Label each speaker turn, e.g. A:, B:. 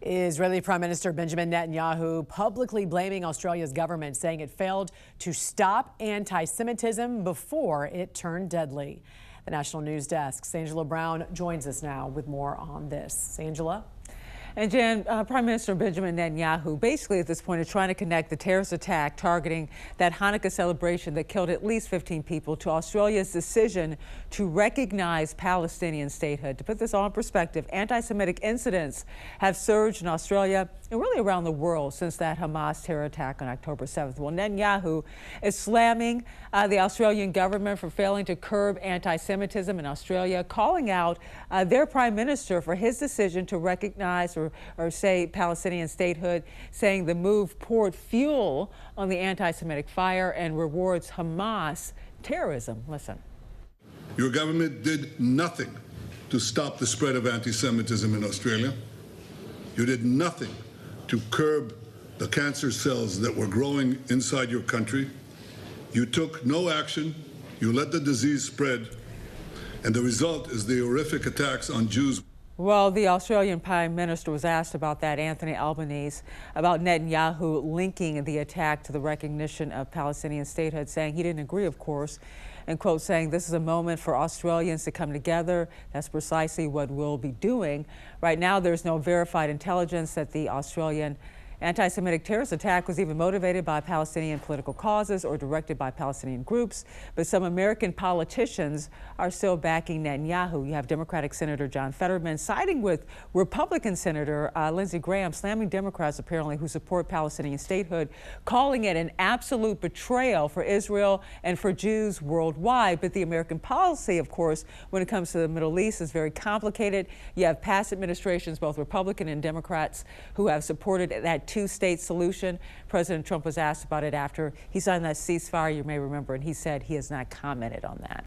A: Israeli Prime Minister Benjamin Netanyahu publicly blaming Australia's government, saying it failed to stop anti-Semitism before it turned deadly. The National News Desk's Angelo Brown joins us now with more on this. Angela?
B: And Jan, Prime Minister Benjamin Netanyahu basically at this point is trying to connect the terrorist attack targeting that Hanukkah celebration that killed at least 15 people to Australia's decision to recognize Palestinian statehood. To put this all in perspective, anti-Semitic incidents have surged in Australia and really around the world since that Hamas terror attack on October 7th. Well, Netanyahu is slamming the Australian government for failing to curb anti-Semitism in Australia, calling out their prime minister for his decision to recognize or say Palestinian statehood, saying the move poured fuel on the anti-Semitic fire and rewards Hamas terrorism. Listen.
C: Your government did nothing to stop the spread of anti-Semitism in Australia. You did nothing to curb the cancer cells that were growing inside your country. You took no action. You let the disease spread. And the result is the horrific attacks on Jews.
B: Well, the Australian Prime Minister was asked about that, Anthony Albanese, about Netanyahu linking the attack to the recognition of Palestinian statehood, saying he didn't agree, of course, and quote, saying this is a moment for Australians to come together. That's precisely what we'll be doing. Right now, there's no verified intelligence that the Australian anti-Semitic terrorist attack was even motivated by Palestinian political causes or directed by Palestinian groups, but some American politicians are still backing Netanyahu. You have Democratic Senator John Fetterman siding with Republican Senator Lindsey Graham, slamming Democrats apparently who support Palestinian statehood, calling it an absolute betrayal for Israel and for Jews worldwide. But the American policy, of course, when it comes to the Middle East is very complicated. You have past administrations, both Republican and Democrats, who have supported that two-state solution. President Trump was asked about it after he signed that ceasefire, you may remember, and he said he has not commented on that.